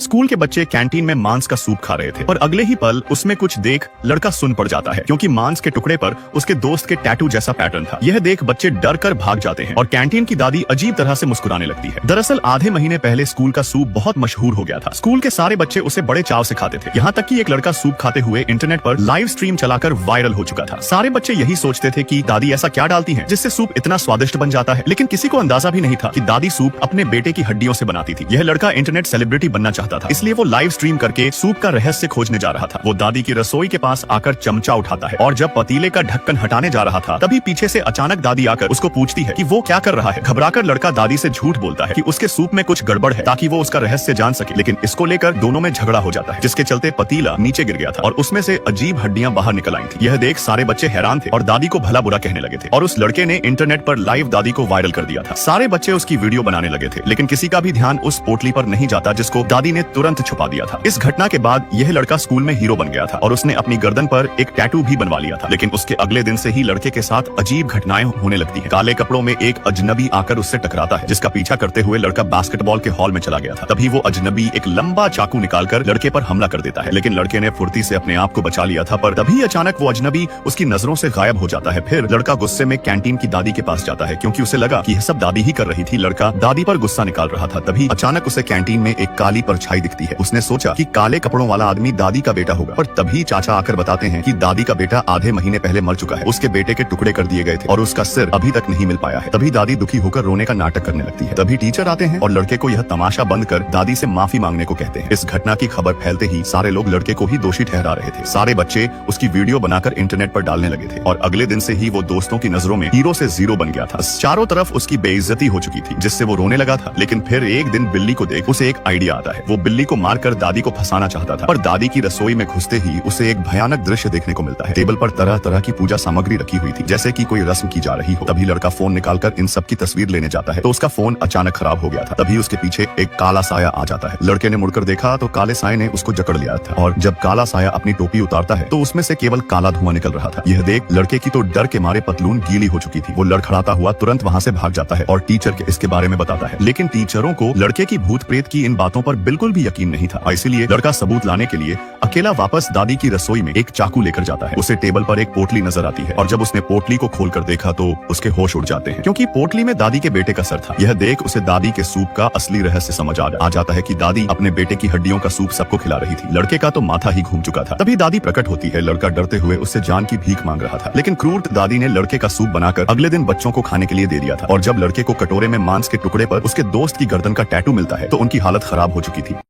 School के बच्चे canteen में मांस का सूप खा रहे थे और अगले ही पल उसमें कुछ देख लड़का सुन पड़ जाता है, क्योंकि मांस के टुकड़े पर उसके दोस्त के टैटू जैसा पैटर्न था। यह देख बच्चे डर कर भाग जाते हैं और कैंटीन की दादी अजीब तरह से मुस्कुराने लगती है। दरअसल आधे महीने पहले स्कूल का सूप बहुत मशहूर हो गया था। स्कूल के सारे बच्चे उसे बड़े चाव से खाते थे, यहाँ तक कि एक लड़का सूप खाते हुए इंटरनेट पर लाइव स्ट्रीम चलाकर वायरल हो चुका था। सारे बच्चे यही सोचते थे कि दादी ऐसा क्या डालती हैं जिससे सूप इतना स्वादिष्ट बन जाता है, लेकिन किसी को अंदाजा भी नहीं था कि दादी सूप अपने बेटे की हड्डियों से बनाती थी। यह लड़का इंटरनेट सेलिब्रिटी बनना चाहता था, इसलिए वो लाइव स्ट्रीम करके सूप का रहस्य खोजने जा रहा था। वो दादी की रसोई के पास आकर चमचा उठाता है और जब पतीले का ढक्कन हटाने जा रहा था तभी पीछे से अचानक दादी आकर उसको पूछती है कि वो क्या कर रहा है। घबराकर लड़का दादी से झूठ बोलता है कि उसके सूप में कुछ गड़बड़ है ताकि वो उसका रहस्य जान सके, लेकिन इसको लेकर दोनों में झगड़ा हो जाता है, जिसके चलते पतीला नीचे गिर गया था और उसमें से अजीब हड्डियां बाहर निकल आई थी। यह देख सारे बच्चे हैरान थे और दादी को भला बुरा कहने लगे थे और उस लड़के ने इंटरनेट पर लाइव दादी को वायरल कर दिया था। सारे बच्चे उसकी वीडियो बनाने लगे थे, लेकिन किसी का भी ध्यान उस पोटली पर नहीं जाता जिसको दादी ने तुरंत छुपा दिया था। इस घटना के बाद यह लड़का स्कूल में हीरो बन गया था और उसने अपनी गर्दन पर एक टैटू भी बनवा लिया था, लेकिन उसके अगले दिन से ही लड़के के साथ अजीब घटनाएं होने लगती हैं। काले कपड़ों में एक अजनबी आकर उससे टकराता है, जिसका पीछा करते हुए लड़का बास्केटबॉल के हॉल में चला गया था। तभी वो अजनबी एक लंबा चाकू निकालकर लड़के पर हमला कर देता है, लेकिन लड़के ने फुर्ती से अपने आप को बचा लिया था, पर तभी अचानक वो अजनबी उसकी नजरों से गायब हो जाता है। फिर लड़का गुस्से में कैंटीन की दादी के पास जाता है, क्योंकि उसे लगा कि यह सब दादी ही कर रही थी। लड़का दादी पर गुस्सा निकाल रहा था, तभी अचानक उसे कैंटीन में एक काली परछाई दिखती है। उसने सोचा कि काले कपड़ों वाला आदमी दादी का बेटा होगा, पर तभी चाचा आकर बताते हैं कि दादी का बेटा आधे महीने पहले मर चुका है। उसके बेटे के टुकड़े कर दिए गए थे और उसका सिर अभी तक नहीं मिल पाया है। तभी दादी दुखी होकर रोने का नाटक करने लगती है। तभी टीचर आते हैं और लड़के को यह तमाशा बंद कर दादी से माफी मांगने को कहते हैं। इस घटना की खबर फैलते ही सारे लोग लड़के को ही दोषी ठहरा रहे थे। सारे बच्चे उसकी वीडियो बनाकर इंटरनेट पर डालने लगे थे और अगले दिन से ही वो दोस्तों की नजरों में हीरो से जीरो बन गया था। चारों तरफ उसकी बेइज्जती हो चुकी थी, जिससे वो रोने लगा था। लेकिन फिर एक दिन बिल्ली को देख उसे एक आइडिया आता है। वो बिल्ली को मारकर दादी को फंसाना चाहता था, पर दादी की रसोई में घुसते ही उसे एक भयानक दृश्य देखने को मिलता है। टेबल पर तरह तरह की पूजा सामग्री रखी हुई थी, जैसे कि कोई रस्म की जा रही हो। तभी लड़का फोन निकालकर इन सब की तस्वीर लेने जाता है तो उसका फोन अचानक खराब हो गया था। तभी उसके पीछे एक काला साया आ जाता है। लड़के ने मुड़कर देखा तो काले साये ने उसको जकड़ लिया था और जब काला साया अपनी टोपी उतारता है तो उसमें से केवल काला धुआं निकल रहा था। यह देख लड़के की तो डर के मारे पतलून गीली हो चुकी थी। वो लड़खड़ाता हुआ तुरंत वहाँ से भाग जाता है और टीचर के इसके बारे में बताता है, लेकिन टीचरों को लड़के की भूत प्रेत की इन बातों पर बिल्कुल भी यकीन नहीं था। इसीलिए लड़का सबूत लाने के लिए अकेला वापस दादी की रसोई में एक चाकू लेकर जाता है। उसे टेबल पर एक पोटली नजर आती है और जब उसने पोटली को खोलकर देखा तो उसके होश उड़ जाते हैं, क्योंकि पोटली में दादी के बेटे का सर था। यह देख उसे दादी के सूप का असली रहस्य समझ आ जाता है कि दादी अपने बेटे की हड्डियों का सूप सबको खिला रही थी। लड़के का तो माथा ही घूम चुका था। तभी दादी प्रकट होती है। लड़का डरते हुए उससे जान की भीख मांग रहा था, लेकिन क्रूर दादी ने लड़के का सूप बनाकर अगले दिन बच्चों को खाने के लिए दे दिया था और जब लड़के को कटोरे में मांस के टुकड़े पर उसके दोस्त की गर्दन का टैटू मिलता है तो उनकी हालत खराब हो चुकी थी।